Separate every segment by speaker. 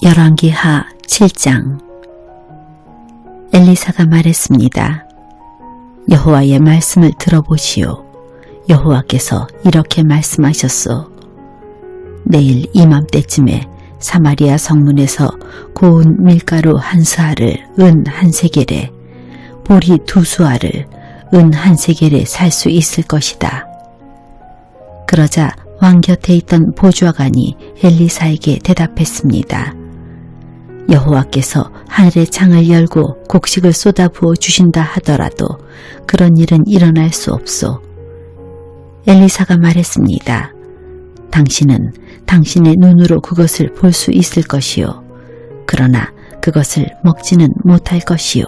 Speaker 1: 열왕기하 7장. 엘리사가 말했습니다. 여호와의 말씀을 들어보시오. 여호와께서 이렇게 말씀하셨소. 내일 이맘때쯤에 사마리아 성문에서 고운 밀가루 한 스아를 은 한 세겔에, 보리 두 수아를 은 한 세겔에 살 수 있을 것이다. 그러자 왕 곁에 있던 보좌관이 엘리사에게 대답했습니다. 여호와께서 하늘의 창을 열고 곡식을 쏟아부어 주신다 하더라도 그런 일은 일어날 수 없소. 엘리사가 말했습니다. 당신은 당신의 눈으로 그것을 볼 수 있을 것이요. 그러나 그것을 먹지는 못할 것이요.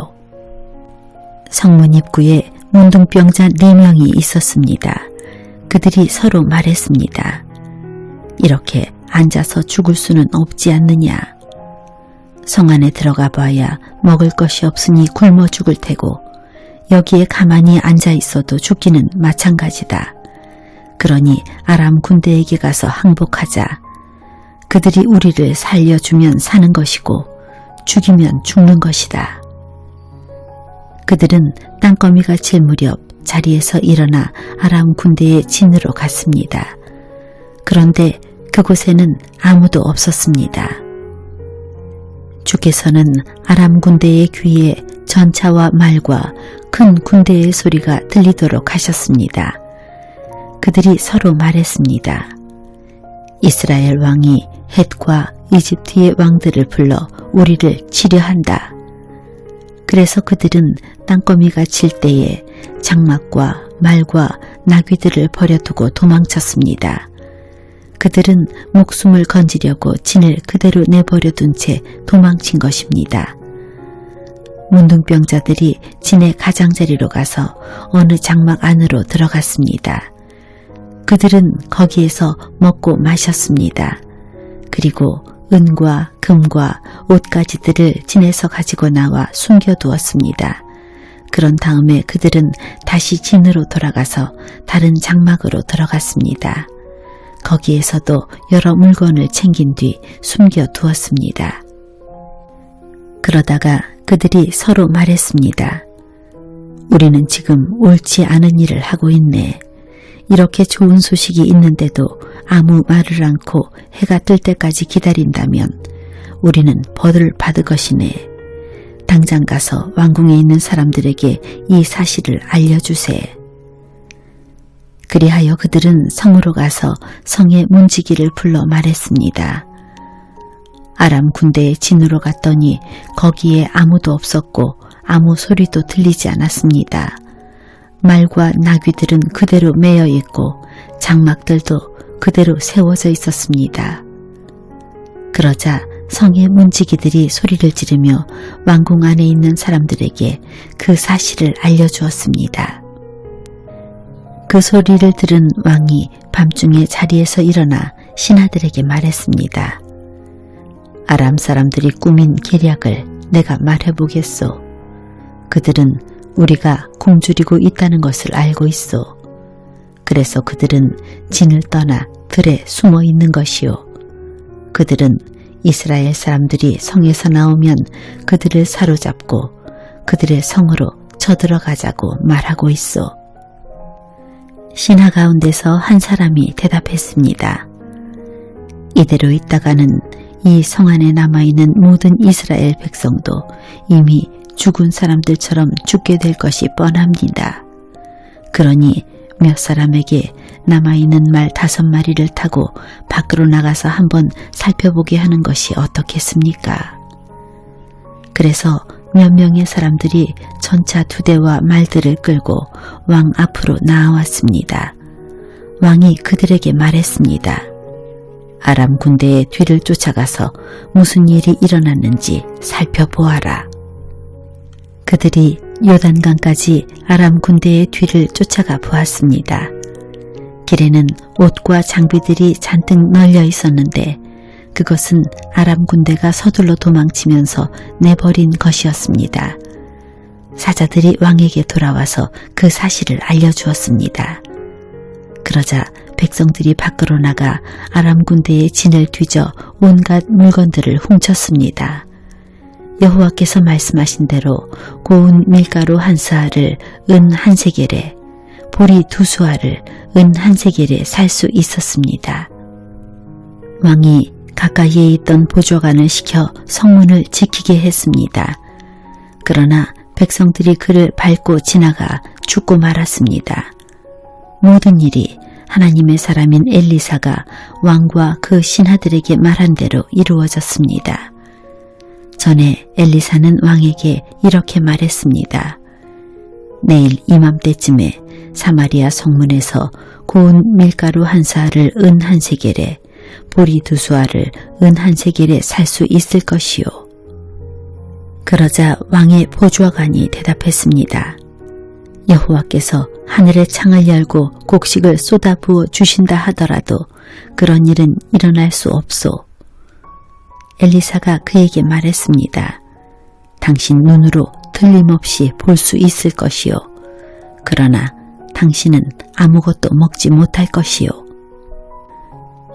Speaker 1: 성문 입구에 문둥병자 4명이 있었습니다. 그들이 서로 말했습니다. 이렇게 앉아서 죽을 수는 없지 않느냐. 성 안에 들어가 봐야 먹을 것이 없으니 굶어 죽을 테고 여기에 가만히 앉아 있어도 죽기는 마찬가지다. 그러니 아람 군대에게 가서 항복하자. 그들이 우리를 살려주면 사는 것이고 죽이면 죽는 것이다. 그들은 땅거미가 칠 무렵 자리에서 일어나 아람 군대의 진으로 갔습니다. 그런데 그곳에는 아무도 없었습니다. 주께서는 아람 군대의 귀에 전차와 말과 큰 군대의 소리가 들리도록 하셨습니다. 그들이 서로 말했습니다. 이스라엘 왕이 헷과 이집트의 왕들을 불러 우리를 치려한다. 그래서 그들은 땅거미가 칠 때에 장막과 말과 나귀들을 버려두고 도망쳤습니다. 그들은 목숨을 건지려고 진을 그대로 내버려둔 채 도망친 것입니다. 문둥병자들이 진의 가장자리로 가서 어느 장막 안으로 들어갔습니다. 그들은 거기에서 먹고 마셨습니다. 그리고 은과 금과 옷가지들을 진에서 가지고 나와 숨겨두었습니다. 그런 다음에 그들은 다시 진으로 돌아가서 다른 장막으로 들어갔습니다. 거기에서도 여러 물건을 챙긴 뒤 숨겨두었습니다. 그러다가 그들이 서로 말했습니다. 우리는 지금 옳지 않은 일을 하고 있네. 이렇게 좋은 소식이 있는데도 아무 말을 않고 해가 뜰 때까지 기다린다면 우리는 벌을 받을 것이네. 당장 가서 왕궁에 있는 사람들에게 이 사실을 알려주세. 그리하여 그들은 성으로 가서 성의 문지기를 불러 말했습니다. 아람 군대의 진으로 갔더니 거기에 아무도 없었고 아무 소리도 들리지 않았습니다. 말과 나귀들은 그대로 매여 있고 장막들도 그대로 세워져 있었습니다. 그러자 성의 문지기들이 소리를 지르며 왕궁 안에 있는 사람들에게 그 사실을 알려주었습니다. 그 소리를 들은 왕이 밤중에 자리에서 일어나 신하들에게 말했습니다. 아람 사람들이 꾸민 계략을 내가 말해보겠소. 그들은 우리가 굶주리고 있다는 것을 알고 있소. 그래서 그들은 진을 떠나 들에 숨어 있는 것이요. 그들은 이스라엘 사람들이 성에서 나오면 그들을 사로잡고 그들의 성으로 쳐들어가자고 말하고 있소. 신하 가운데서 한 사람이 대답했습니다. 이대로 있다가는 이 성 안에 남아있는 모든 이스라엘 백성도 이미 죽은 사람들처럼 죽게 될 것이 뻔합니다. 그러니 몇 사람에게 남아있는 말 5마리를 타고 밖으로 나가서 한번 살펴보게 하는 것이 어떻겠습니까? 그래서 몇 명의 사람들이 전차 2대와 말들을 끌고 왕 앞으로 나아왔습니다. 왕이 그들에게 말했습니다. 아람 군대의 뒤를 쫓아가서 무슨 일이 일어났는지 살펴보아라. 그들이 요단강까지 아람 군대의 뒤를 쫓아가 보았습니다. 길에는 옷과 장비들이 잔뜩 널려 있었는데 그것은 아람 군대가 서둘러 도망치면서 내버린 것이었습니다. 사자들이 왕에게 돌아와서 그 사실을 알려주었습니다. 그러자 백성들이 밖으로 나가 아람 군대의 진을 뒤져 온갖 물건들을 훔쳤습니다. 여호와께서 말씀하신 대로 고운 밀가루 한 스아를 은 한 세겔에, 보리 두 수아를 은 한 세겔에 살 수 있었습니다. 왕이 가까이에 있던 보좌관을 시켜 성문을 지키게 했습니다. 그러나 백성들이 그를 밟고 지나가 죽고 말았습니다. 모든 일이 하나님의 사람인 엘리사가 왕과 그 신하들에게 말한 대로 이루어졌습니다. 전에 엘리사는 왕에게 이렇게 말했습니다. 내일 이맘때쯤에 사마리아 성문에서 고운 밀가루 한 스아를 은 한 세겔에, 보리 두 수아를 은 한 세겔에 살 수 있을 것이요. 그러자 왕의 보좌관이 대답했습니다. 여호와께서 하늘의 창을 열고 곡식을 쏟아부어 주신다 하더라도 그런 일은 일어날 수 없소. 엘리사가 그에게 말했습니다. 당신 눈으로 틀림없이 볼 수 있을 것이요. 그러나 당신은 아무것도 먹지 못할 것이요.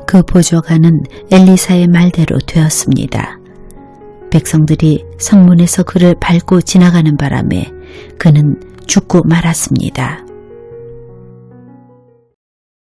Speaker 1: 그 보좌관은 엘리사의 말대로 되었습니다. 백성들이 성문에서 그를 밟고 지나가는 바람에 그는 죽고 말았습니다.